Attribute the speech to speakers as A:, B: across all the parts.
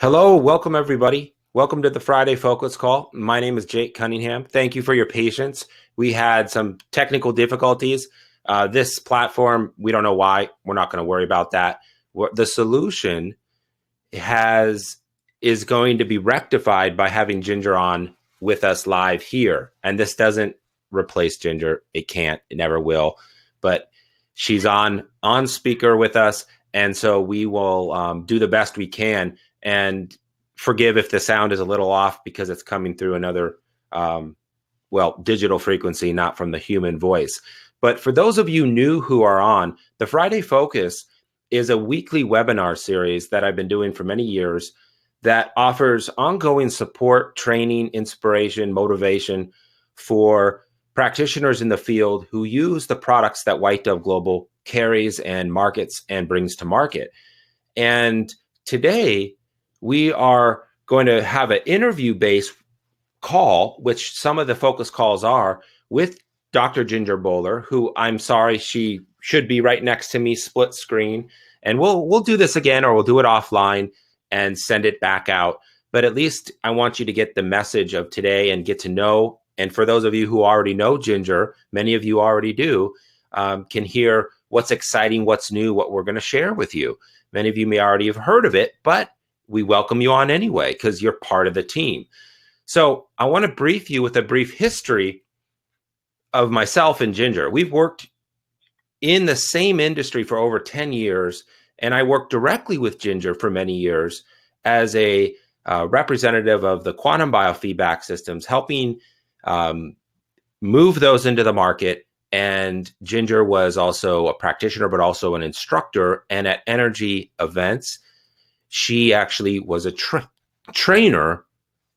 A: Hello, welcome everybody. Welcome to the Friday Focus Call. My name is Jake Cunningham. Thank you for your patience. We had some technical difficulties. This platform, we don't know why. We're not going to worry about that. The solution is going to be rectified by having Ginger on with us live here. And this doesn't replace Ginger. It can't. It never will. But she's on speaker with us, and so we will do the best we can. And forgive if the sound is a little off because it's coming through another, digital frequency, not from the human voice. But for those of you new who are on, the Friday Focus is a weekly webinar series that I've been doing for many years that offers ongoing support, training, inspiration, motivation for practitioners in the field who use the products that White Dove Global carries and markets and brings to market. And today, we are going to have an interview-based call, which some of the focus calls are, with Dr. Ginger Bowler, who I'm sorry, she should be right next to me, split screen. And we'll do this again, or we'll do it offline and send it back out. But at least I want you to get the message of today and get to know. And for those of you who already know Ginger, many of you already do, can hear what's exciting, what's new, what we're going to share with you. Many of you may already have heard of it, but we welcome you on anyway because you're part of the team. So I want to brief you with a brief history of myself and Ginger. We've worked in the same industry for over 10 years, and I worked directly with Ginger for many years as a representative of the quantum biofeedback systems, helping move those into the market. And Ginger was also a practitioner, but also an instructor. And at energy events, she actually was a trainer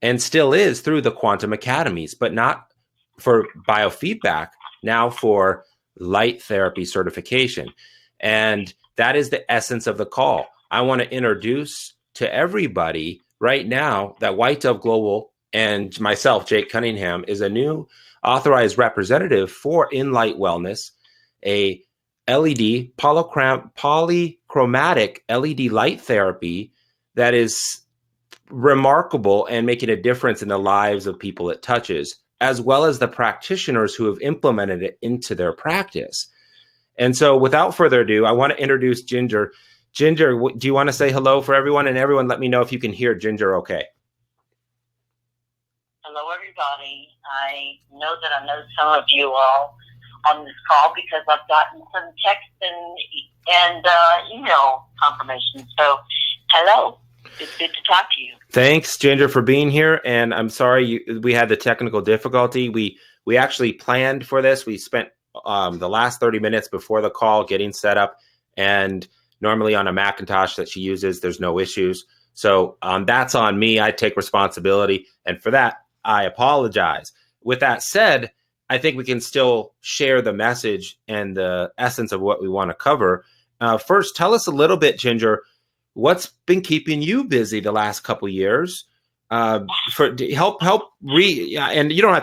A: and still is through the quantum academies, but not for biofeedback, now for light therapy certification. And that is the essence of the call. I want to introduce to everybody right now that White Dove Global and myself, Jake Cunningham, is a new authorized representative for InLight Wellness, a LED, polychromatic LED light therapy that is remarkable and making a difference in the lives of people it touches, as well as the practitioners who have implemented it into their practice. And so without further ado, I want to introduce Ginger. Ginger, do you want to say hello for everyone? And everyone, let me know if you can hear Ginger okay.
B: Hello, everybody. I know that I know some of you all on this call because I've gotten some text and email confirmation. So, hello. It's good to talk to you.
A: Thanks, Ginger, for being here. And I'm sorry we had the technical difficulty. We actually planned for this. We spent the last 30 minutes before the call getting set up. And normally on a Macintosh that she uses, there's no issues. So that's on me. I take responsibility. And for that, I apologize. With that said, I think we can still share the message and the essence of what we want to cover. First, tell us a little bit, Ginger, what's been keeping you busy the last couple years? And you don't have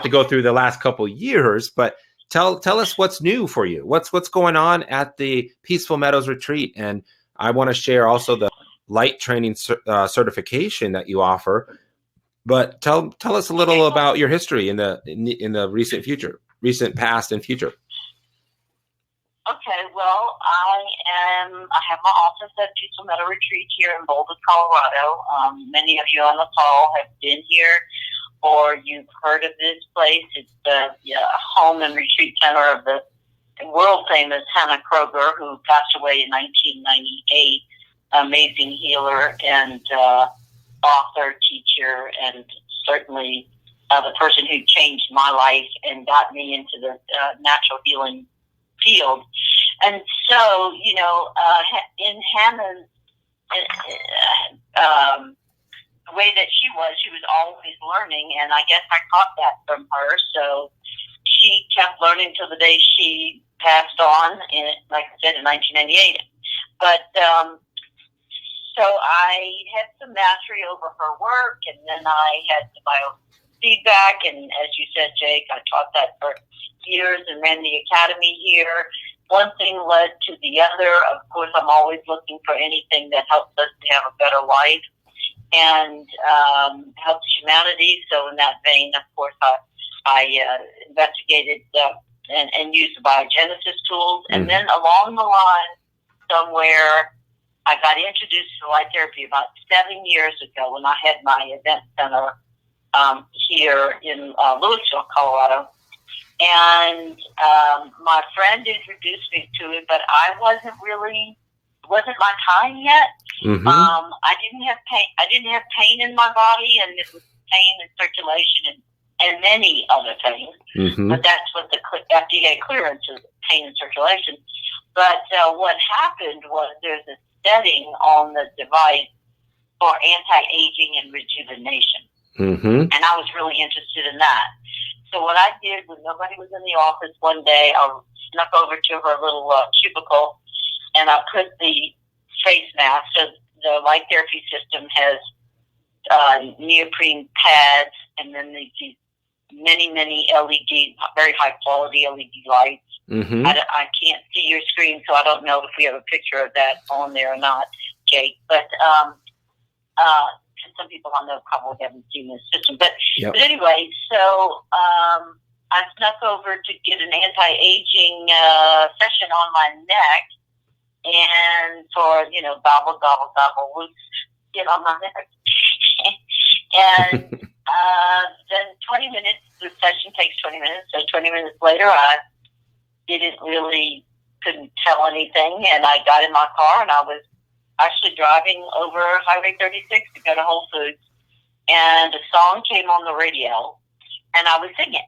A: to go through the last couple years, but tell us what's new for you. What's going on at the Peaceful Meadows Retreat, and I want to share also the light training certification that you offer. But tell us a little about your history in the recent past and future.
B: Okay, well, I have my office at Peaceful Meadow Retreat here in Boulder, Colorado. Many of you on the call have been here, or you've heard of this place. It's the home and retreat center of the world famous Hannah Kroger, who passed away in 1998. Amazing healer and author, teacher, and certainly the person who changed my life and got me into the natural healing field. And so, in Hannah's the way that she was always learning, and I guess I caught that from her. So she kept learning till the day she passed on, like I said, in 1998. But so I had some mastery over her work, and then I had the biofeedback, and as you said, Jake, I taught that for years and ran the academy here. One thing led to the other. Of course, I'm always looking for anything that helps us to have a better life. and helps humanity. So in that vein, of course, I investigated and used the biogenesis tools. And then along the line, somewhere, I got introduced to light therapy about 7 years ago when I had my event center here in Louisville, Colorado. And my friend introduced me to it, but wasn't my time yet. I didn't have pain. I didn't have pain in my body, and it was pain and circulation and many other things. But that's what the FDA clearance is: pain and circulation. But what happened was there's a setting on the device for anti-aging and rejuvenation, and I was really interested in that. So what I did when nobody was in the office one day, I snuck over to her little cubicle, and I put the face mask. So the light therapy system has neoprene pads, and then these many LED, very high quality LED lights. I can't see your screen, so I don't know if we have a picture of that on there or not, Jake. But some people I know probably haven't seen this system. But anyway, so I snuck over to get an anti-aging session on my neck, and for gobble gobble gobble, loose skin on my neck, and then 20 minutes. The session takes 20 minutes, so 20 minutes later, I couldn't tell anything, and I got in my car, and I was actually driving over Highway 36 to go to Whole Foods, and a song came on the radio, and I was singing,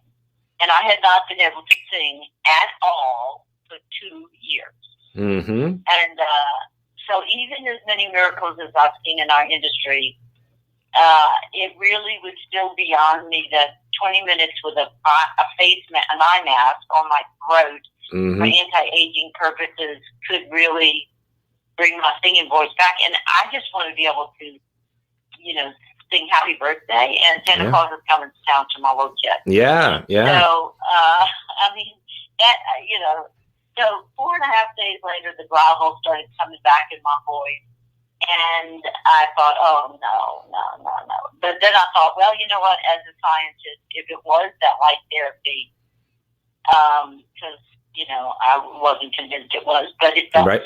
B: and I had not been able to sing at all for 2 years. And so even as many miracles as I've seen in our industry, it really was still beyond me that 20 minutes with a face mask, an eye mask on my throat for anti-aging purposes could really bring my singing voice back. And I just want to be able to, sing happy birthday, and Santa Claus is coming to town tomorrow yet.
A: Yeah.
B: So, I mean, that, so 4.5 days later, the gravel started coming back in my voice. And I thought, oh, no. But then I thought, well, you know what, as a scientist, if it was that light therapy, because, I wasn't convinced it was, but it felt, that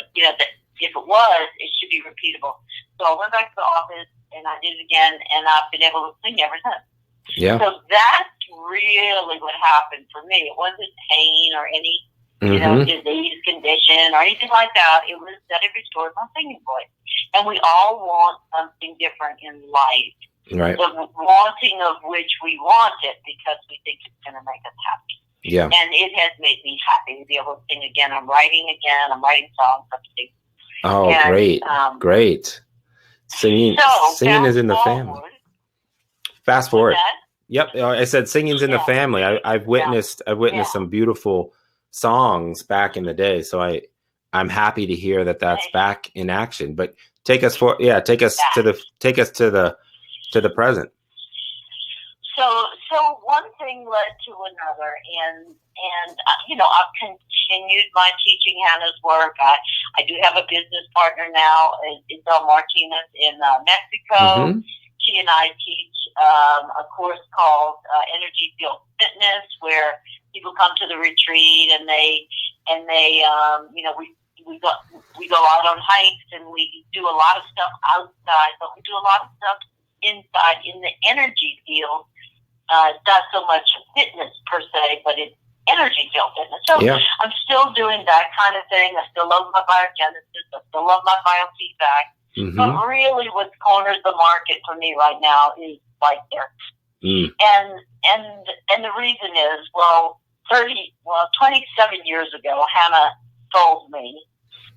B: if it was, it should be repeatable. So I went back to the office, and I did it again, and I've been able to sing ever since.
A: Yeah.
B: So that's really what happened for me. It wasn't pain or any disease condition or anything like that. It was that it restored my singing voice. And we all want something different in life.
A: Right.
B: The wanting of which we want it because we think it's going to make us happy.
A: Yeah.
B: And it has made me happy to be able to sing again. I'm writing again. I'm writing songs. I'm singing.
A: Oh, and, great. Singing is in the family. Fast forward. Yep. I said singing's in the family. I've witnessed some beautiful songs back in the day. So I'm happy to hear that that's back in action. But take us to the present.
B: So one thing led to another, and I've continued my teaching Hannah's work. I do have a business partner now, Isabel Martinez in Mexico. She and I teach a course called Energy Field Fitness, where people come to the retreat and they we go out on hikes, and we do a lot of stuff outside, but we do a lot of stuff inside in the energy field. It's not so much fitness per se, but it's energy field fitness. So I'm still doing that kind of thing. I still love my biogenesis. I still love my biofeedback. But really what's cornered the market for me right now is light therapy. And the reason is, 27 years ago, Hannah told me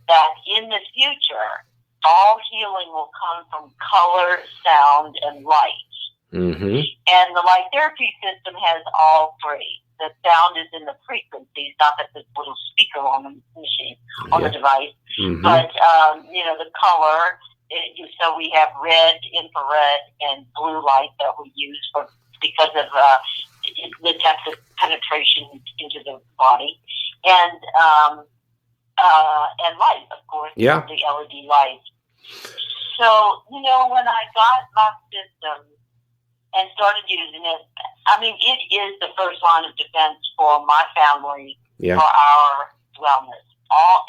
B: that in the future, all healing will come from color, sound, and light. And the light therapy system has all three. The sound is in the frequencies, not that this little speaker on the machine, on the device, but, the color. So we have red, infrared, and blue light that we use because of the depth of penetration into the body, and light, of course, the LED light. So, when I got my system and started using it, I mean, it is the first line of defense for my family,
A: Yeah.
B: for our wellness.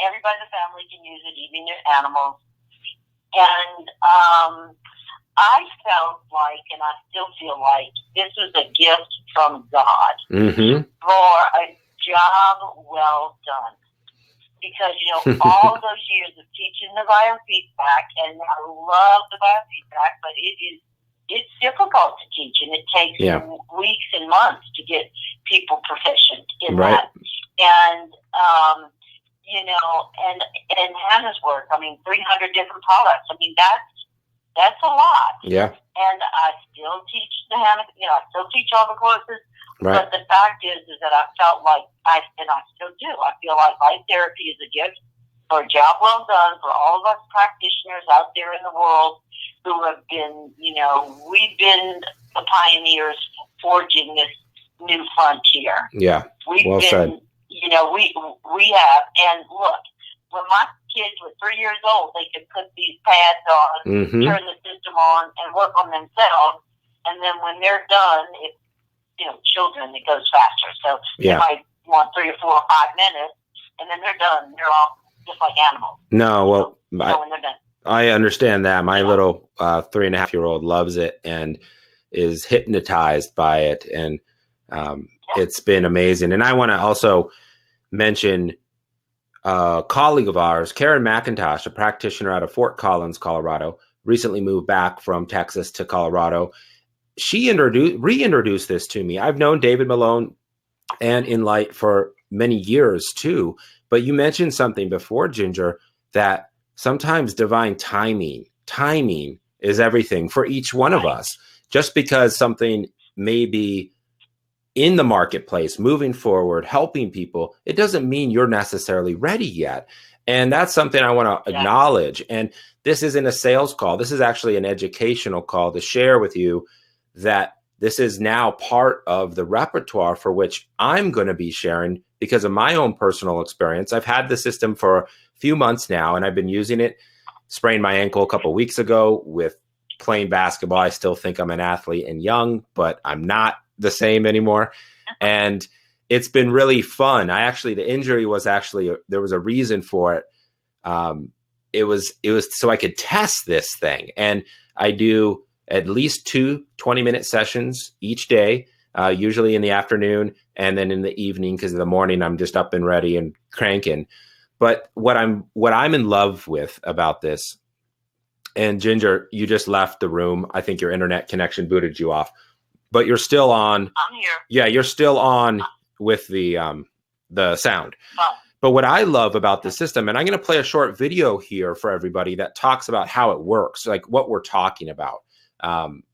B: Everybody in the family can use it, even your animals. And I felt like, and I still feel like, this was a gift from God for a job well done. Because, all those years of teaching the biofeedback, and I love the biofeedback, but it's difficult to teach, and it takes weeks and months to get people proficient in that. And, and Hannah's work, I mean, 300 different products. I mean, that's a lot.
A: Yeah.
B: And I still teach the Hannah, I still teach all the courses.
A: Right.
B: But the fact is that I felt like, I still do, I feel like light therapy is a gift for a job well done for all of us practitioners out there in the world who have been, we've been the pioneers forging this new frontier.
A: Yeah.
B: We've
A: well
B: been,
A: said.
B: We have, and look, when my kids were 3 years old, they could put these pads on, turn the system on, and work on themselves. And then when they're done, children, it goes faster. So they might want 3 or 4 or 5 minutes, and then they're done. They're all just like animals.
A: No, well,
B: when they're done.
A: I understand that. My little 3.5-year-old loves it and is hypnotized by it. And it's been amazing. And I want to also mention a colleague of ours, Karen McIntosh, a practitioner out of Fort Collins, Colorado, recently moved back from Texas to Colorado. She reintroduced this to me. I've known David Malone and Enlight for many years too, but you mentioned something before, Ginger, that sometimes divine timing is everything for each one of us. Just because something may be in the marketplace, moving forward, helping people, it doesn't mean you're necessarily ready yet. And that's something I want to acknowledge. And this isn't a sales call. This is actually an educational call to share with you that this is now part of the repertoire for which I'm going to be sharing because of my own personal experience. I've had the system for a few months now, and I've been using it. Sprained my ankle a couple of weeks ago with playing basketball. I still think I'm an athlete and young, but I'm not the same anymore. And it's been really fun. The injury was there was a reason for it. It was so I could test this thing. And I do at least 2 20-minute sessions each day, usually in the afternoon and then in the evening, because in the morning I'm just up and ready and cranking. But what I'm in love with about this, and Ginger, you just left the room. I think your internet connection booted you off, but you're still on.
B: I'm here.
A: Yeah, you're still on with the sound.
B: Oh.
A: But what I love about the system, and I'm going to play a short video here for everybody that talks about how it works, like what we're talking about.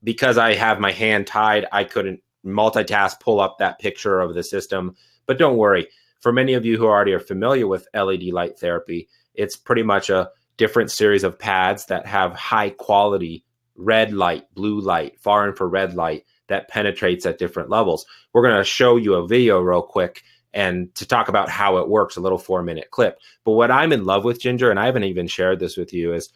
A: Because I have my hand tied, I couldn't multitask, pull up that picture of the system. But don't worry. For many of you who already are familiar with LED light therapy, it's pretty much a different series of pads that have high quality red light, blue light, far infrared light that penetrates at different levels. We're going to show you a video real quick and to talk about how it works, a little 4-minute clip. But what I'm in love with, Ginger, and I haven't even shared this with you, is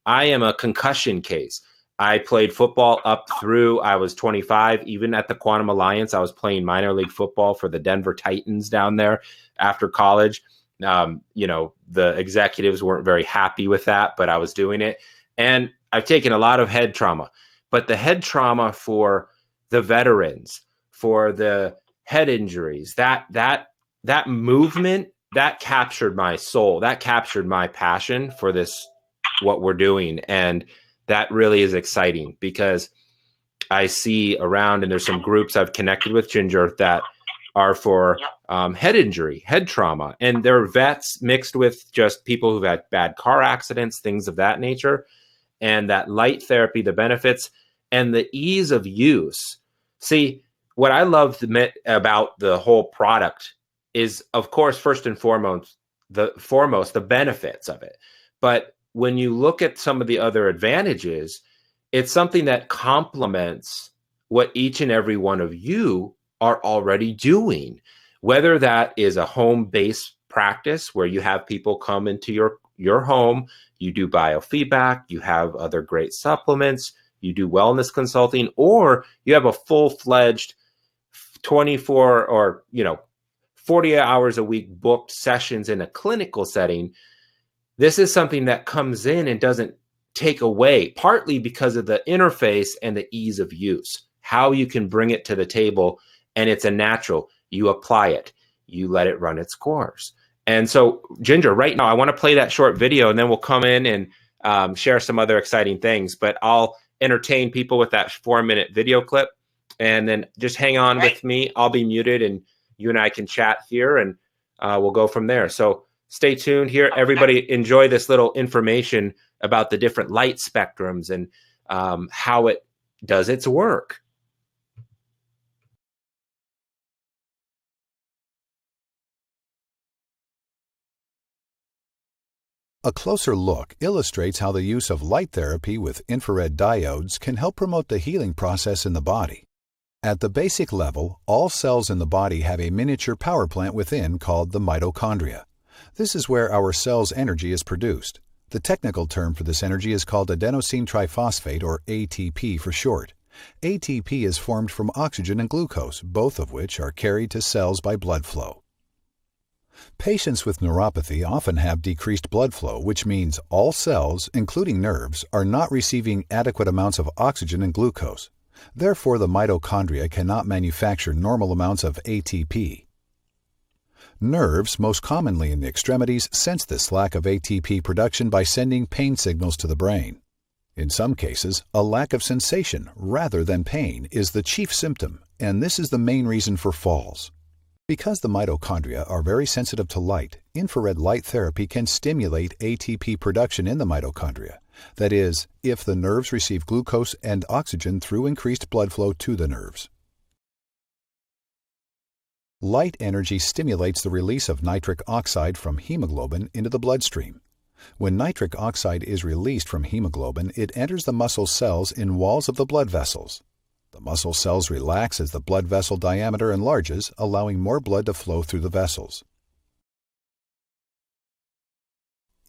A: I am a concussion case. I played football up through I was 25. Even at the Quantum Alliance, I was playing minor league football for the Denver Titans down there after college. The executives weren't very happy with that, but I was doing it. And I've taken a lot of head trauma. But the head trauma for the veterans, for the head injuries, that movement, that captured my soul. That captured my passion for this, what we're doing. And that really is exciting because I see around, and there's some groups I've connected with, Ginger, that are for head injury, head trauma. And they're vets mixed with just people who've had bad car accidents, things of that nature. And that light therapy, the benefits and the ease of use. See, what I love about the whole product is, of course, first and foremost, the benefits of it. But when you look at some of the other advantages, it's something that complements what each and every one of you are already doing, whether that is a home-based practice where you have people come into your home, you do biofeedback, you have other great supplements, you do wellness consulting, or you have a full-fledged 24 or 40 hours a week booked sessions in a clinical setting, this is something that comes in and doesn't take away, partly because of the interface and the ease of use, how you can bring it to the table, and it's a natural. You apply it, you let it run its course. And so, Ginger, right now, I want to play that short video, and then we'll come in and share some other exciting things. But I'll entertain people with that 4-minute video clip, and then just hang on with me. I'll be muted, and you and I can chat here, and we'll go from there. So stay tuned here. Everybody enjoy this little information about the different light spectrums and how it does its work.
C: A closer look illustrates how the use of light therapy with infrared diodes can help promote the healing process in the body. At the basic level, all cells in the body have a miniature power plant within called the mitochondria. This is where our cell's energy is produced. The technical term for this energy is called adenosine triphosphate, or ATP for short. ATP is formed from oxygen and glucose, both of which are carried to cells by blood flow. Patients with neuropathy often have decreased blood flow, which means all cells, including nerves, are not receiving adequate amounts of oxygen and glucose. Therefore, the mitochondria cannot manufacture normal amounts of ATP. Nerves, most commonly in the extremities, sense this lack of ATP production by sending pain signals to the brain. In some cases, a lack of sensation rather than pain is the chief symptom, and this is the main reason for falls. Because the mitochondria are very sensitive to light, infrared light therapy can stimulate ATP production in the mitochondria. That is, if the nerves receive glucose and oxygen through increased blood flow to the nerves. Light energy stimulates the release of nitric oxide from hemoglobin into the bloodstream. When nitric oxide is released from hemoglobin, it enters the muscle cells in walls of the blood vessels. The muscle cells relax as the blood vessel diameter enlarges, allowing more blood to flow through the vessels.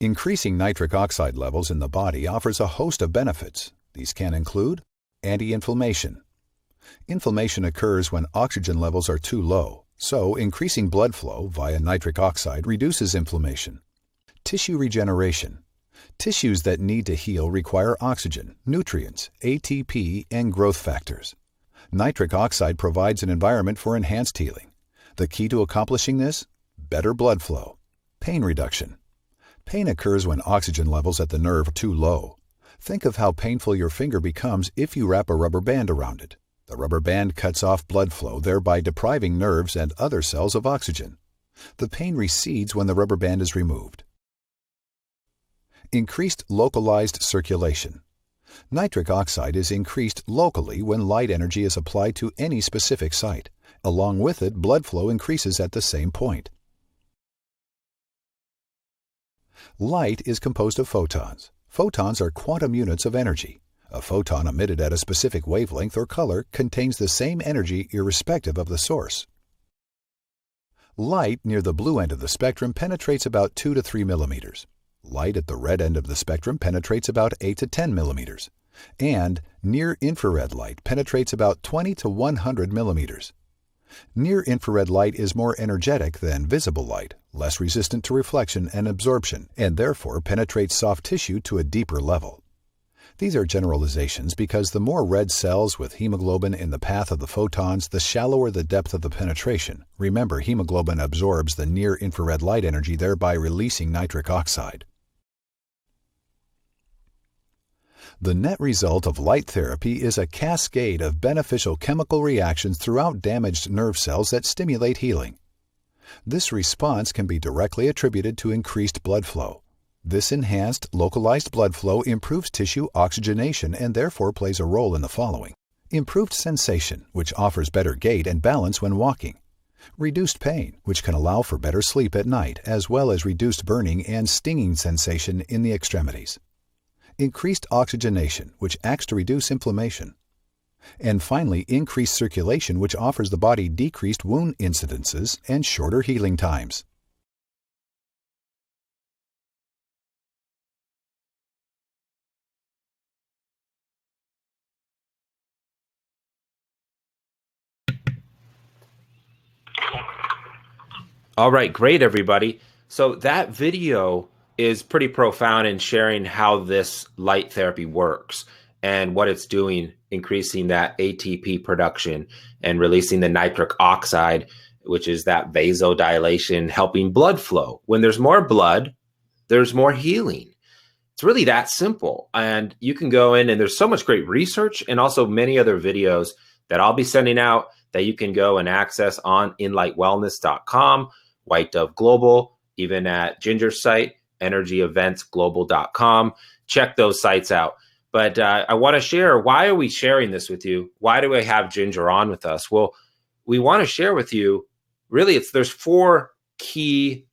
C: Increasing nitric oxide levels in the body offers a host of benefits. These can include anti-inflammation. Inflammation occurs when oxygen levels are too low, so increasing blood flow via nitric oxide reduces inflammation. Tissue regeneration. Tissues that need to heal require oxygen, nutrients, ATP, and growth factors. Nitric oxide provides an environment for enhanced healing. The key to accomplishing this? Better blood flow. Pain reduction. Pain occurs when oxygen levels at the nerve are too low. Think of how painful your finger becomes if you wrap a rubber band around it. The rubber band cuts off blood flow, thereby depriving nerves and other cells of oxygen. The pain recedes when the rubber band is removed. Increased localized circulation. Nitric oxide is increased locally when light energy is applied to any specific site. Along with it, blood flow increases at the same point. Light is composed of photons. Photons are quantum units of energy. A photon emitted at a specific wavelength or color contains the same energy irrespective of the source. Light near the blue end of the spectrum penetrates about 2 to 3 millimeters. Light at the red end of the spectrum penetrates about 8 to 10 millimeters. And near-infrared light penetrates about 20 to 100 millimeters. Near-infrared light is more energetic than visible light, less resistant to reflection and absorption, and therefore penetrates soft tissue to a deeper level. These are generalizations because the more red cells with hemoglobin in the path of the photons, the shallower the depth of the penetration. Remember, hemoglobin absorbs the near-infrared light energy, thereby releasing nitric oxide. The net result of light therapy is a cascade of beneficial chemical reactions throughout damaged nerve cells that stimulate healing. This response can be directly attributed to increased blood flow. This enhanced, localized blood flow improves tissue oxygenation and therefore plays a role in the following: improved sensation, which offers better gait and balance when walking; reduced pain, which can allow for better sleep at night, as well as reduced burning and stinging sensation in the extremities; increased oxygenation, which acts to reduce inflammation; and finally, increased circulation, which offers the body decreased wound incidences and shorter healing times.
A: All right, great, everybody. So that video is pretty profound in sharing how this light therapy works and what it's doing, increasing that ATP production and releasing the nitric oxide, which is that vasodilation, helping blood flow. When there's more blood, there's more healing. It's really that simple. And you can go in, and there's so much great research and also many other videos that I'll be sending out that you can go and access on inlightwellness.com, White Dove Global, even at Ginger's site, energyeventsglobal.com. Check those sites out. But I want to share, why are we sharing this with you? Why do we have Ginger on with us? Well, we want to share with you, really, there's 4 key,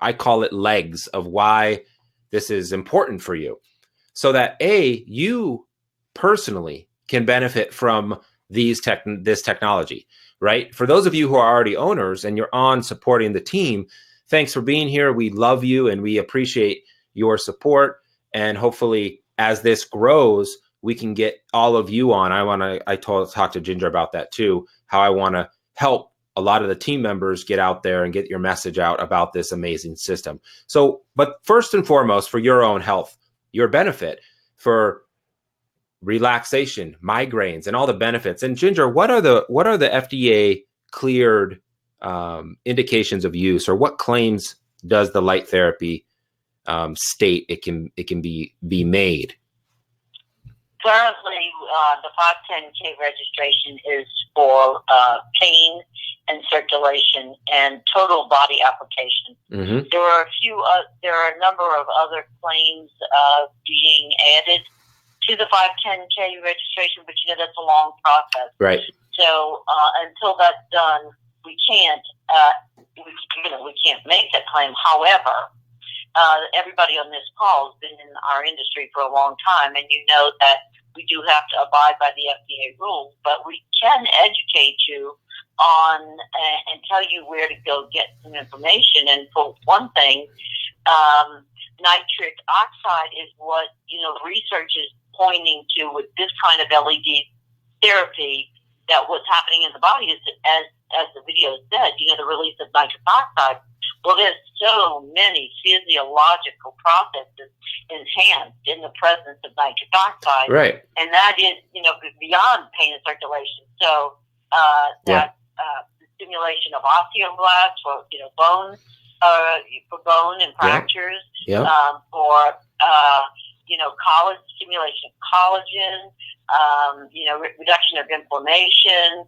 A: I call it legs, of why this is important for you. So that you personally can benefit from this technology, right? For those of you who are already owners and you're on supporting the team, thanks for being here. We love you and we appreciate your support. And hopefully as this grows, we can get all of you on. I talked to Ginger about that too, how I want to help a lot of the team members get out there and get your message out about this amazing system. So, but first and foremost, for your own health, your benefit, for relaxation, migraines, and all the benefits. And Ginger, what are the FDA cleared indications of use, or what claims does the light therapy state it can be made?
B: Currently, the 510K registration is for pain and circulation and total body application.
A: Mm-hmm.
B: There are a number of other claims being added to the 510K registration, but that's a long process.
A: Right.
B: So until that's done, we can't make that claim. However, everybody on this call has been in our industry for a long time, and you know that we do have to abide by the FDA rules, but we can educate you on and tell you where to go get some information. And for one thing, nitric oxide is what research is pointing to with this kind of LED therapy, that what's happening in the body is, as the video said, the release of nitric oxide. Well, there's so many physiological processes enhanced in the presence of nitric oxide.
A: Right.
B: And that is, beyond pain and circulation. So the stimulation of osteoblasts for, bone, for bone and fractures, for, stimulation of collagen, reduction of inflammation,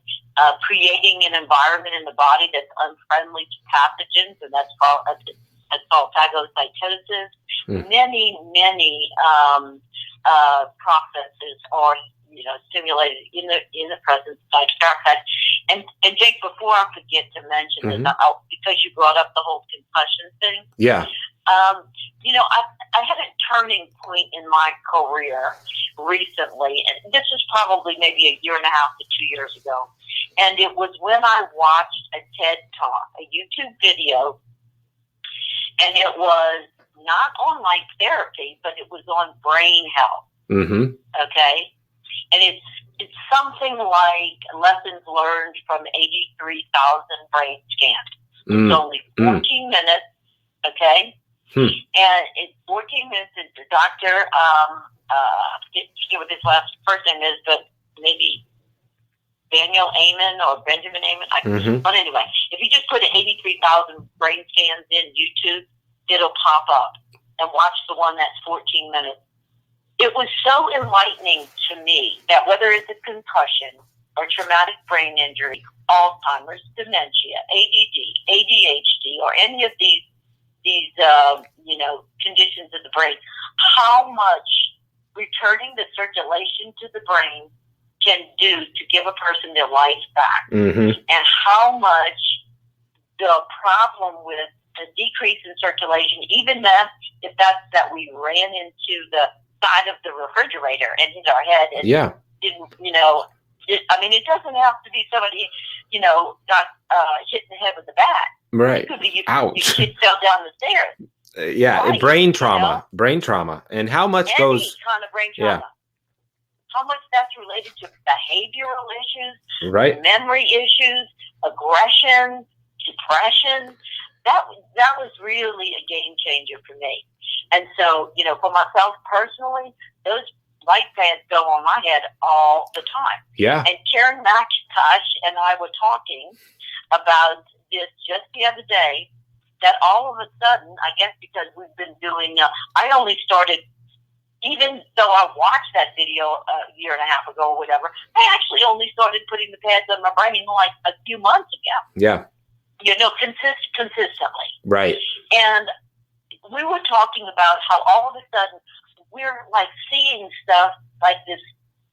B: creating an environment in the body that's unfriendly to pathogens, and that's called phagocytosis. Many processes are stimulated in the presence of nitric oxide. And Jake, before I forget to mention this, because you brought up the whole concussion thing.
A: Yeah.
B: I had a turning point in my career recently, and this is probably maybe a year and a half to 2 years ago. And it was when I watched a TED Talk, a YouTube video, and it was not on light therapy, but it was on brain health. Mm-hmm. Okay? And it's something like lessons learned from 83,000 brain scans. It's only 14 minutes, okay? And it's 14 minutes, and the doctor, I forget what his first name is, but maybe Daniel Amen or Benjamin Amen. But anyway, if you just put 83,000 brain scans in YouTube, it'll pop up, and watch the one that's 14 minutes. It was so enlightening to me that whether it's a concussion or traumatic brain injury, Alzheimer's, dementia, ADD, ADHD, or any of these conditions of the brain, how much returning the circulation to the brain can do to give a person their life back, and how much the problem with a decrease in circulation, even if that's we ran into the side of the refrigerator and hit our head and didn't, it doesn't have to be somebody, got hit in the head with a bat.
A: Right.
B: It could be
A: Ouch.
B: your kid fell down the stairs.
A: Right. Brain trauma. And how much
B: Any
A: goes...
B: kind of brain trauma. How much that's related to behavioral issues,
A: right?
B: Memory issues, aggression, depression. that was really a game changer for me. And so, for myself personally, those light pads go on my head all the time.
A: Yeah.
B: And Karen McIntosh and I were talking about this just the other day, that all of a sudden, I guess because we've been doing, I only started, even though I watched that video a year and a half ago or whatever, I actually only started putting the pads on my brain like a few months ago.
A: Yeah.
B: Consistently.
A: Right.
B: And we were talking about how all of a sudden we're like seeing stuff like this,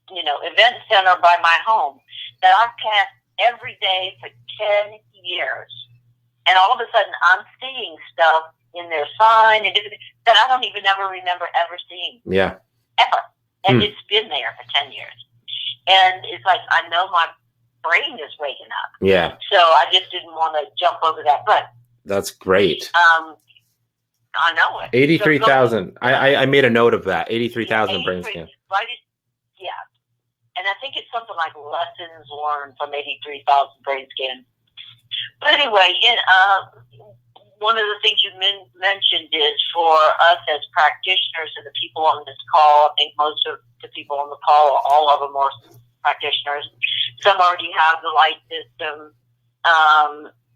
B: event center by my home that I've passed every day for 10 years. And all of a sudden I'm seeing stuff in their sign and that I don't even ever remember ever seeing.
A: Yeah.
B: Ever. And it's been there for 10 years. And it's like, I know my brain is waking up.
A: Yeah.
B: So I just didn't want to jump over that. But
A: that's great.
B: I know it.
A: 83,000. I made a note of that. 83,000 brain scans.
B: Right. Yeah. And I think it's something like lessons learned from 83,000 brain scans. But anyway, one of the things you mentioned is for us as practitioners and the people on this call, I think most of the people on the call, all of them are practitioners. Some already have the light system,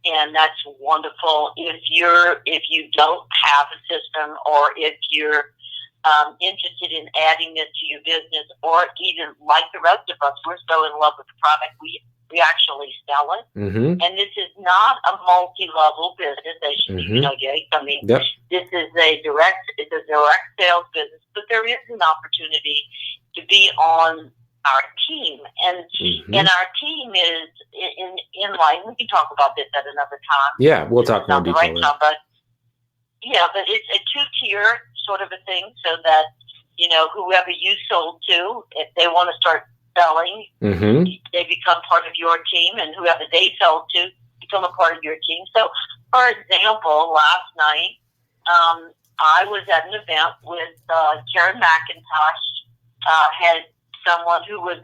B: and that's wonderful. If you don't have a system, or if you're interested in adding this to your business, or even like the rest of us, we're so in love with the product, we actually sell it.
A: Mm-hmm.
B: And this is not a multi-level business, as you know, Jake. I mean,
A: yep.
B: This is a direct sales business, but there is an opportunity to be on our team, and our team is in line. We can talk about this at another time.
A: Yeah, we'll talk more detail.
B: Right now, but it's a 2-tier sort of a thing, so that whoever you sold to, if they want to start selling, they become part of your team, and whoever they sold to become a part of your team. So, for example, last night I was at an event with Karen McIntosh. Had someone who was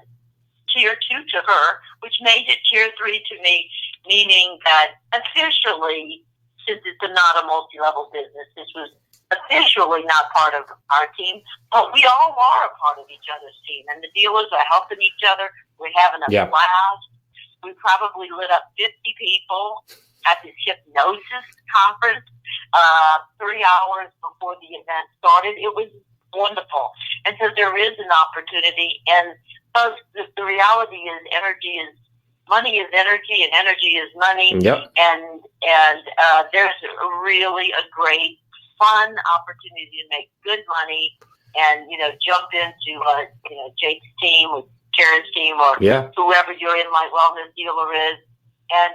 B: tier 2 to her, which made it tier 3 to me, meaning that officially, since it's not a multi-level business, this was officially not part of our team, but we all are a part of each other's team, and the dealers are helping each other. We're having a blast. We probably lit up 50 people at this hypnosis conference 3 hours before the event started. It was wonderful. And so there is an opportunity, and the reality is money is energy, and energy is money.
A: Yep.
B: And there's really a great, fun opportunity to make good money and, jump into, Jake's team or Karen's team or whoever your in-light wellness dealer is. And,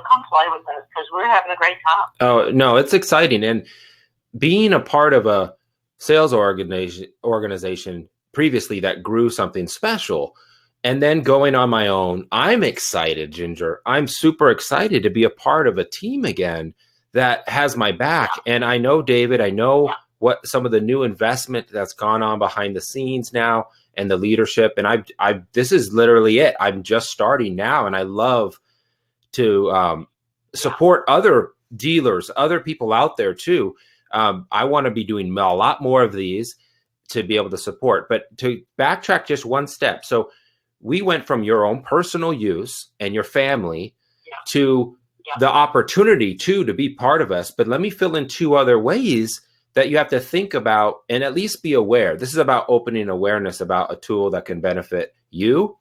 B: come play with us because we're having a great time.
A: Oh, no, it's exciting. And being a part of a sales organization previously that grew something special, and then going on my own, I'm excited, Ginger. I'm super excited to be a part of a team again that has my back. And I know, David, I know what some of the new investment that's gone on behind the scenes now and the leadership. And this is literally it. I'm just starting now. And I love to support other dealers, other people out there too. I want to be doing a lot more of these to be able to support. But to backtrack just one step. So we went from your own personal use and your family to the opportunity to be part of us. But let me fill in 2 other ways that you have to think about and at least be aware. This is about opening awareness about a tool that can benefit you,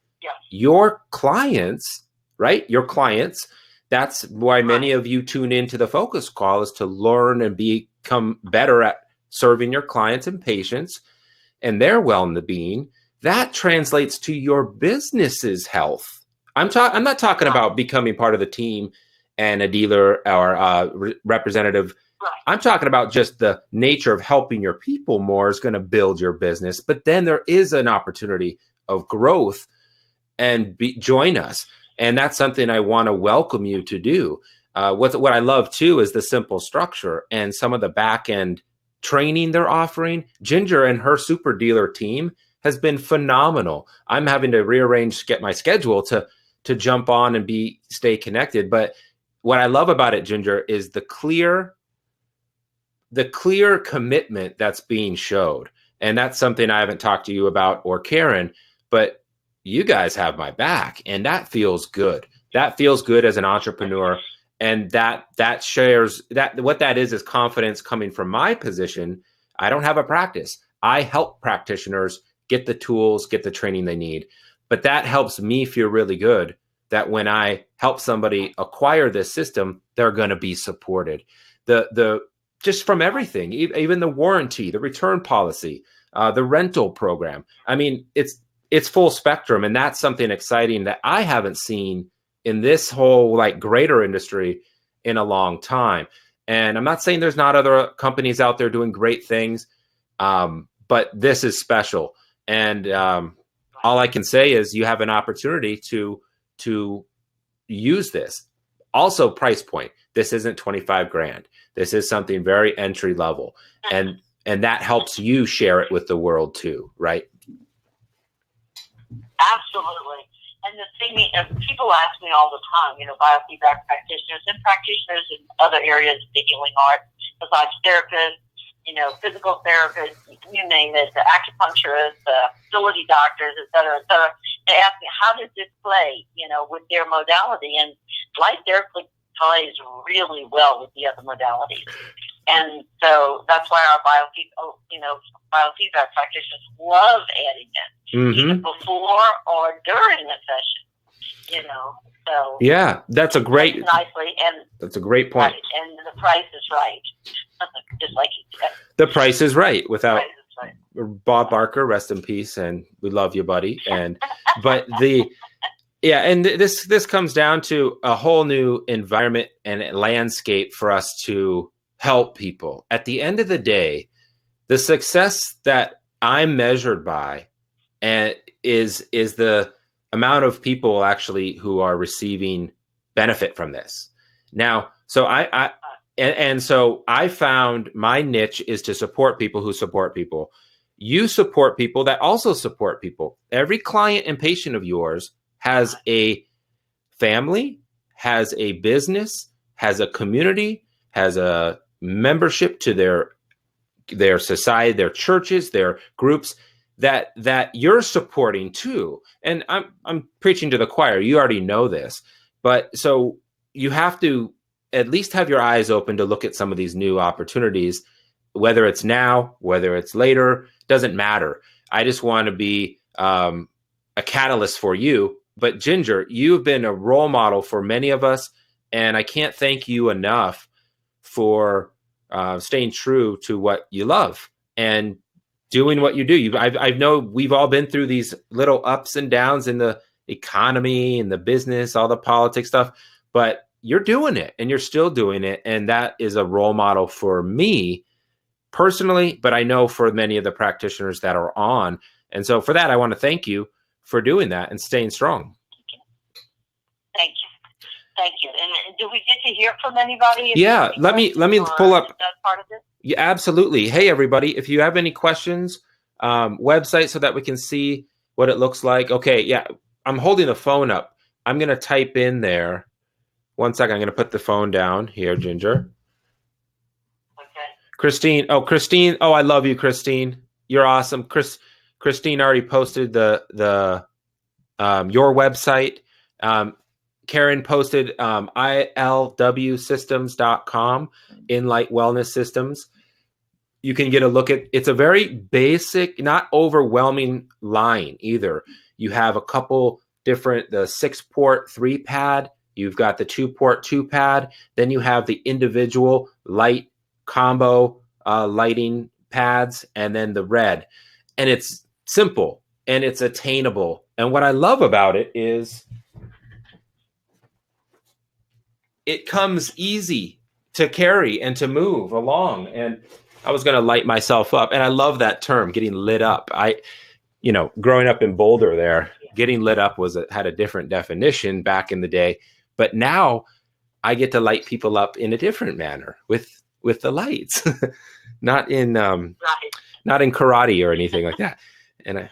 A: your clients, right? Your clients. That's why many of you tune into the focus call, is to learn and become better at serving your clients and patients and their well-being. That translates to your business's health. I'm not talking about becoming part of the team and a dealer or a representative. I'm talking about just the nature of helping your people more is going to build your business. But then there is an opportunity of growth, and join us. And that's something I want to welcome you to do. What I love too is the simple structure and some of the back end training they're offering. Ginger and her super dealer team has been phenomenal. I'm having to get my schedule to jump on and stay connected. But what I love about it, Ginger, is the clear commitment that's being showed. And that's something I haven't talked to you about or Karen, but you guys have my back, and that feels good. That feels good as an entrepreneur. And that shares that what that is confidence coming from my position. I don't have a practice. I help practitioners get the tools, get the training they need. But that helps me feel really good that when I help somebody acquire this system, they're going to be supported. The just from everything, even the warranty, the return policy, the rental program. I mean, it's full spectrum, and that's something exciting that I haven't seen in this whole like greater industry in a long time. And I'm not saying there's not other companies out there doing great things, but this is special. And all I can say is you have an opportunity to use this. Also, price point. This isn't 25 grand. This is something very entry level, and that helps you share it with the world too, right?
B: Absolutely. And the thing, people ask me all the time, biofeedback practitioners and practitioners in other areas of the healing art, besides therapists, physical therapists, you name it, the acupuncturists, the facility doctors, et cetera, et cetera. They ask me, how does this play, with their modality? And light therapy plays really well with the other modalities. And so that's why our biofeedback practitioners love adding it, either before or during the session, So
A: yeah, that's a great that's a great point.
B: Right, and the price is right, just like you said.
A: The price is right. Without Bob Barker, rest in peace, and we love you, buddy. And and this comes down to a whole new environment and landscape for us to help people. At the end of the day, the success that I'm measured by is the amount of people actually who are receiving benefit from this. Now, so so I found my niche is to support people who support people. You support people that also support people. Every client and patient of yours has a family, has a business, has a community, has a membership to their society, their churches, their groups that you're supporting too. And I'm preaching to the choir. You already know this, but so you have to at least have your eyes open to look at some of these new opportunities, whether it's now, whether it's later, doesn't matter. I just want to be a catalyst for you. But Ginger, you've been a role model for many of us, and I can't thank you enough for staying true to what you love and doing what you do. I know we've all been through these little ups and downs in the economy and the business, all the politics stuff, but you're doing it and you're still doing it. And that is a role model for me personally, but I know for many of the practitioners that are on. And so for that, I want to thank you for doing that and staying strong.
B: Thank you. Thank you. And do we get to hear from anybody?
A: Yeah, let me pull up.
B: That part of it?
A: Yeah, absolutely. Hey, everybody, if you have any questions, website so that we can see what it looks like. Okay, yeah, I'm holding the phone up. I'm going to type in there. One second, I'm going to put the phone down here, Ginger.
B: Okay.
A: Christine. Oh, I love you, Christine. You're awesome. Christine already posted the your website. Karen posted ilwsystems.com, Inlight Wellness Systems. You can get a look at it's a very basic, not overwhelming line either. You have a couple different, the 6-port 3-pad, you've got the 2-port 2-pad, then you have the individual light combo lighting pads, and then the red. And it's simple and it's attainable. And what I love about it is it comes easy to carry and to move along. And I was going to light myself up. And I love that term, getting lit up. Growing up in Boulder there, getting lit up had a different definition back in the day. But now I get to light people up in a different manner with the lights, not in karate or anything like that. And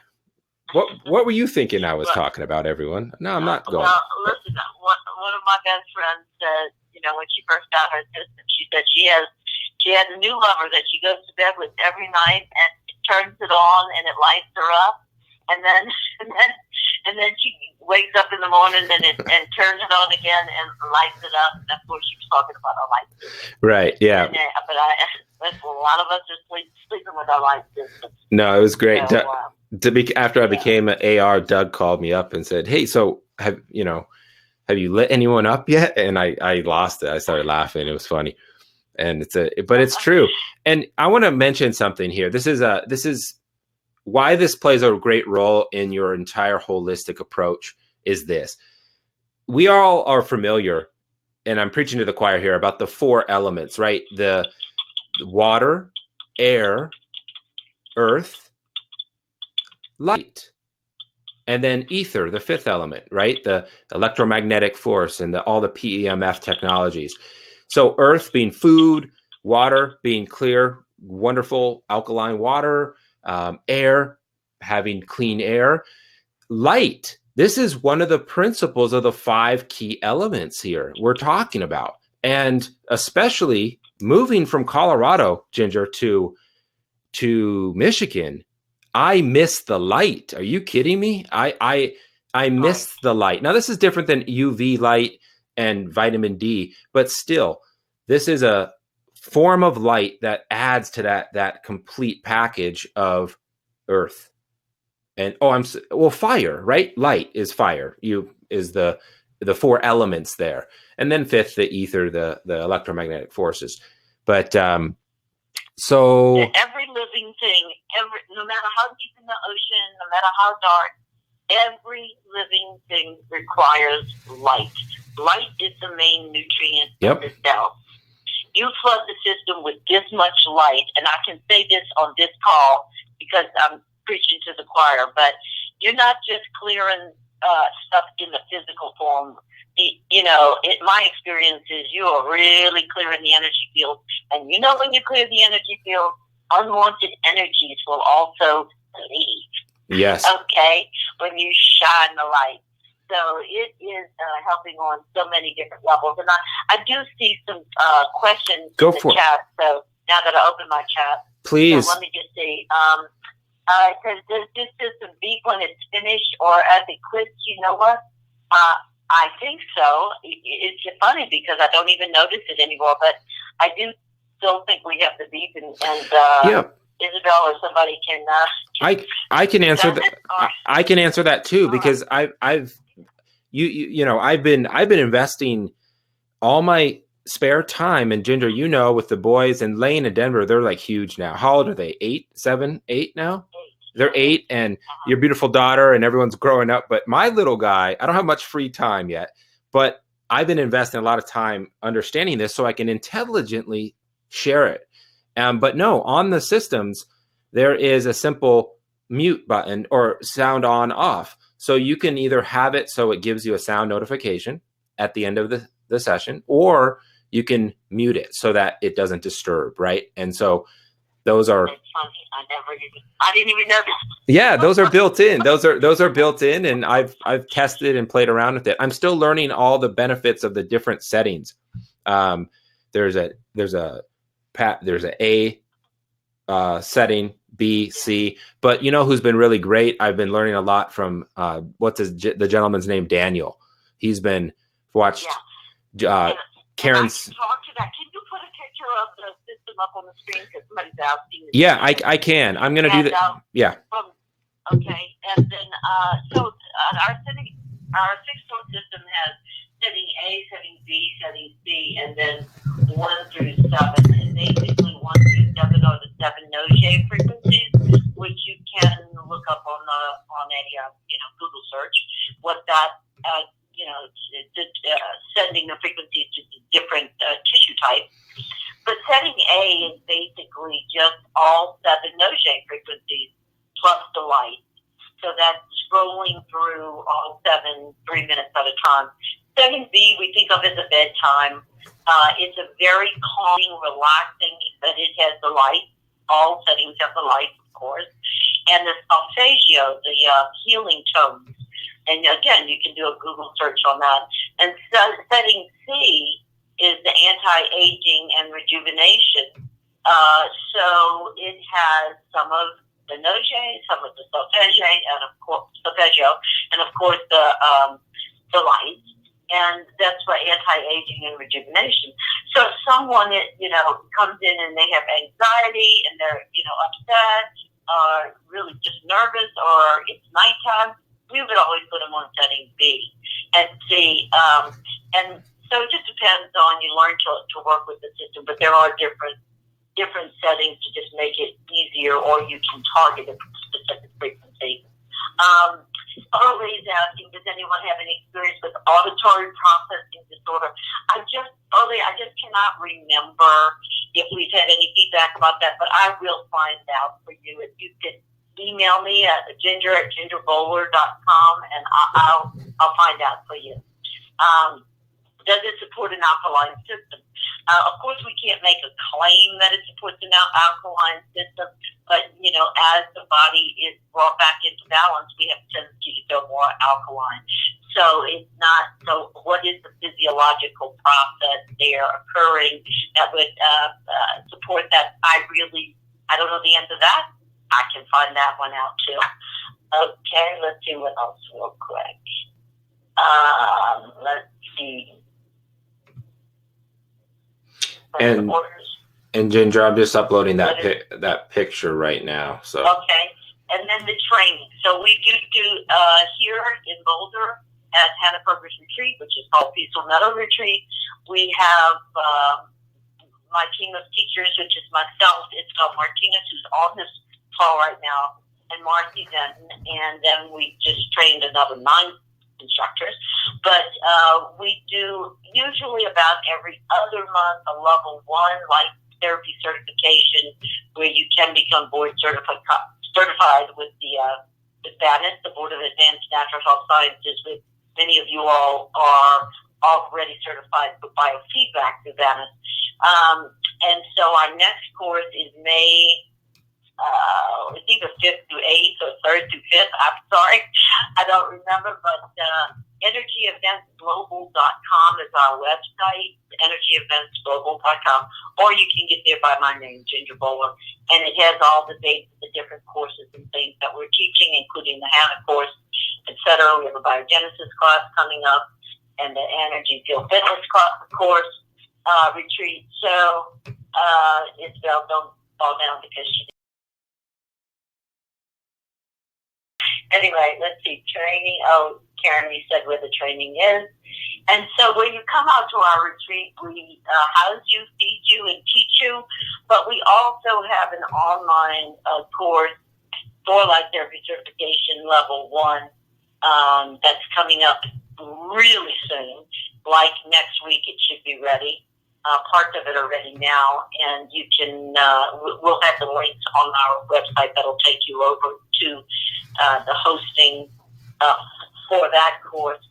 A: what were you thinking I was talking about, everyone? No, I'm not going.
B: Well, listen, one of my best friends said, when she first got her system, she said she has a new lover that she goes to bed with every night, and it turns it on and it lights her up, and then she wakes up in the morning and turns it on again and lights it up. And that's what she was talking about, our light system.
A: Right. Yeah.
B: But a lot of us are sleeping with our light system.
A: No, it was great.
B: So,
A: After I became an AR, Doug called me up and said, "Hey, so have you lit anyone up yet?" And I lost it. I started laughing. It was funny, and but it's true. And I want to mention something here. This is why this plays a great role in your entire holistic approach. Is this? We all are familiar, and I'm preaching to the choir here about the 4 elements, right? The water, air, earth, light, and then ether, the 5th element, right? The electromagnetic force and all the PEMF technologies. So earth being food, water being clear, wonderful alkaline water, air, having clean air, light. This is one of the principles of the 5 key elements here we're talking about. And especially moving from Colorado, Ginger, to Michigan, I miss the light. Are you kidding me? I miss the light. Now, this is different than UV light and vitamin D, but still, this is a form of light that adds to that complete package of earth. And fire, right? Light is fire. Is the 4 elements there, and then 5th, the ether, the electromagnetic forces. But so
B: every living thing, no matter how deep in the ocean, no matter how dark, every living thing requires light. Light is the main nutrient of the cell. You flood the system with this much light, and I can say this on this call because I'm preaching to the choir, but you're not just clearing stuff in the physical form. My experience is you are really clearing the energy field, and when you clear the energy field, unwanted energies will also leave.
A: Yes.
B: Okay? When you shine the light. So it is helping on so many different levels. And I do see some questions in the chat. So now that I open my chat,
A: please.
B: So let me just see. It says, does this system beep when it's finished or as it quits? You know what? I think so. It's funny because I don't even notice it anymore, but I do still think we have the beep, and Isabel or somebody can.
A: I can answer that. I can answer that too because I've been investing all my spare time, and Ginger, with the boys, and Lane and Denver, they're like huge now. How old are they? 8, 7, 8 now? They're 8, and your beautiful daughter, and everyone's growing up. But my little guy, I don't have much free time yet, but I've been investing a lot of time understanding this so I can intelligently share it. But no, on the systems, there is a simple mute button or sound on off. So you can either have it so it gives you a sound notification at the end of the session, or you can mute it so that it doesn't disturb, right? And so those are.
B: That's funny. I didn't even know that.
A: Yeah, those are built in. Those are built in, and I've tested and played around with it. I'm still learning all the benefits of the different settings. There's a A setting, B, C, but who's been really great? I've been learning a lot from the gentleman's name, Daniel. He's been watched Karen's.
B: Talk to that. Can you put a picture of the system up on the screen because somebody's asking?
A: Yeah, I can. I'm going to do that. Yeah.
B: Okay, and then our 6-tone system has setting A, setting B, setting C, and then 1 through 7. And basically 1 through 7 are the 7 no-shave frequencies, which you can look up on a Google search. What that sending the frequencies to different tissue types. But setting A is basically just all 7 no-shave frequencies plus the light. So that's scrolling through all 7, 3 minutes at a time. Setting B we think of as a bedtime. It's a very calming, relaxing, but it has the light. All settings have the light, of course. And the solfeggio, the healing tones. And again, you can do a Google search on that. And setting C is the anti-aging and rejuvenation. So it has some of the noje, some of the solfeggio, and of course the lights, and that's for anti-aging and rejuvenation. So if someone comes in and they have anxiety and they're upset or really just nervous or it's nighttime, we would always put them on setting B and C. And so it just depends on, you learn to work with the system, but there are different settings to just make it easier, or you can target a specific frequency. Early is asking, does anyone have any experience with auditory processing disorder? I just cannot remember if we've had any feedback about that, but I will find out for you. If you could email me at ginger@gingerbowler.com, and I'll find out for you. Does it support an alkaline system? Of course, we can't make a claim that it supports an alkaline system, but, as the body is brought back into balance, we have a tendency to go more alkaline. So it's not, so what is the physiological process there occurring that would support that? I don't know the answer to that. I can find that one out too. Okay, let's see what else real quick. Let's see.
A: And Ginger, I'm just uploading that picture right now. So
B: okay, and then the training. So we do here in Boulder at Hannaford's Retreat, which is called Peaceful Meadow Retreat. We have my team of teachers, which is myself, Isabel Martinez, who's on this call right now, and Marcy Denton, and then we just trained another 9 instructors. But we do usually about every other month a level 1 light therapy certification, where you can become board certified with the BANIS, the Board of Advanced Natural Health Sciences. With many of you all are already certified for biofeedback through BANIS. And so our next course is May. It's either 5th through 8th or 3rd through 5th. I'm sorry, I don't remember, but EnergyEventsGlobal.com is our website, EnergyEventsGlobal.com, or you can get there by my name, Ginger Bowler, and it has all the dates of the different courses and things that we're teaching, including the HANA course, etc. We have a biogenesis class coming up, and the Energy Field Fitness course retreat. So, Isabel, don't fall down because she. Anyway, let's see, training. Oh, Karen, you said where the training is. And so when you come out to our retreat, we house you, feed you, and teach you. But we also have an online course for light therapy certification level 1 that's coming up really soon. Like next week, it should be ready. Parts of it are ready now, and you can. We'll have the links on our website that'll take you over to the hosting for that course.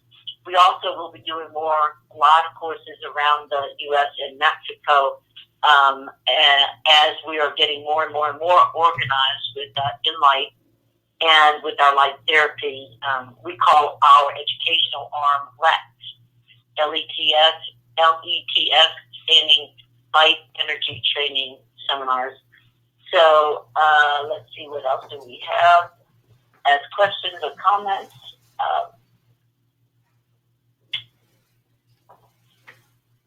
B: We also will be doing live courses around the U.S. and Mexico as we are getting more and more organized with Enlight and with our light therapy. We call our educational arm LETS, standing Light Energy Training Seminars. So let's see, what else do we have as questions or comments?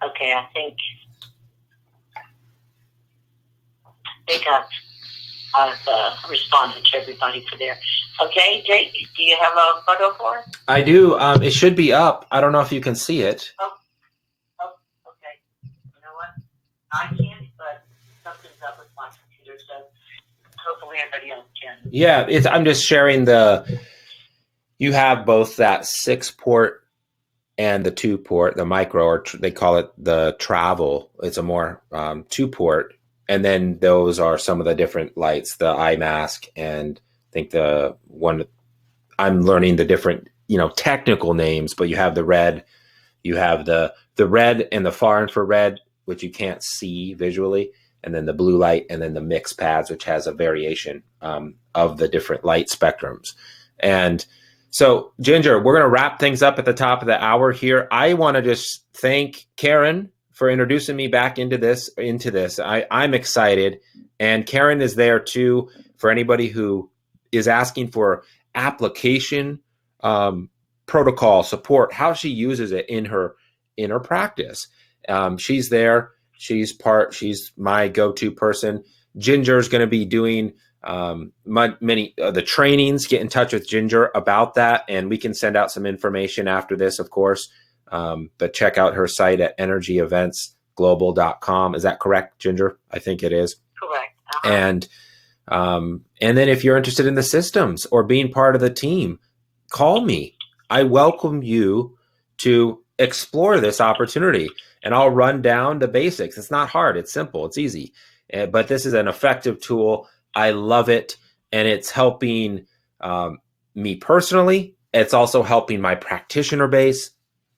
B: Okay, I think I've responded to everybody for there. Okay, Jake, do you have a photo for us?
A: I do. It should be up. I don't know if you can see it.
B: Oh, okay. You know what? I can't, but something's up with my computer, so hopefully everybody else can.
A: Yeah, I'm just sharing you have both that 6-port and the 2-port, the micro, or they call it the travel. It's a more 2-port. And then those are some of the different lights, the eye mask, and I think the one I'm learning the different, technical names, but you have the red, you have the red and the far infrared, which you can't see visually, and then the blue light, and then the mix pads, which has a variation of the different light spectrums. And so, Ginger, we're going to wrap things up at the top of the hour here. I want to just thank Karen for introducing me back into this. I'm excited. And Karen is there too for anybody who is asking for application protocol support, how she uses it in her practice. She's there. She's my go-to person. Ginger's going to be doing many the trainings. Get in touch with Ginger about that, and we can send out some information after this, of course. But check out her site at energyeventsglobal.com. Is that correct, Ginger? I think it is.
B: Correct.
A: And then if you're interested in the systems or being part of the team, call me. I welcome you to explore this opportunity, and I'll run down the basics. It's not hard. It's simple. It's easy. But this is an effective tool. I love it. And it's helping me personally. It's also helping my practitioner base,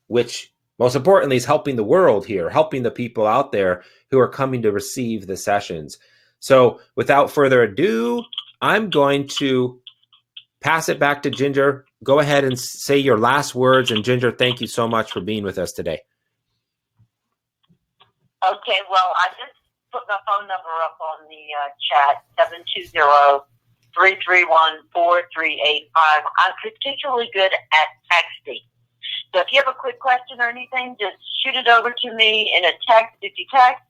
A: which most importantly is helping the world here, helping the people out there who are coming to receive the sessions. So without further ado, I'm going to pass it back to Ginger. Go ahead and say your last words. And Ginger, thank you so much for being with us today.
B: Okay, well, I just put my phone number up on the chat, 720-331-4385. I'm particularly good at texting. So if you have a quick question or anything, just shoot it over to me in a text if you text.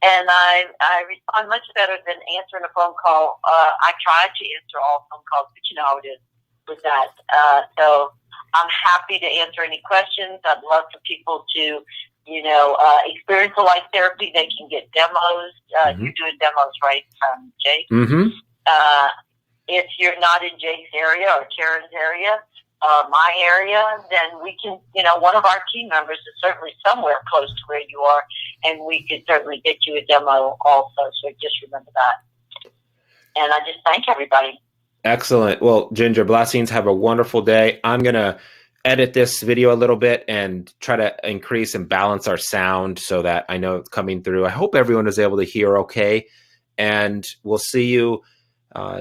B: And I respond much better than answering a phone call. I try to answer all phone calls, but you know how it is with that. So I'm happy to answer any questions. I'd love for people to, experience a light therapy. They can get demos. You're doing demos, right, Jay?
A: Mm-hmm.
B: If you're not in Jay's area or Karen's area, my area, then we can, one of our team members is certainly somewhere close to where you are, and we could certainly get you a demo also. So just remember that. And I just thank everybody.
A: Excellent. Well, Ginger, blessings. Have a wonderful day. I'm going to edit this video a little bit and try to increase and balance our sound so that I know it's coming through. I hope everyone is able to hear okay. And we'll see you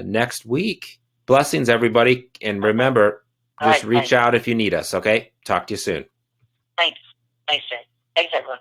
A: next week. Blessings, everybody. And remember, just reach out if you need us, okay? Talk to you soon.
B: Thanks. Thanks, Jay. Thanks, everyone.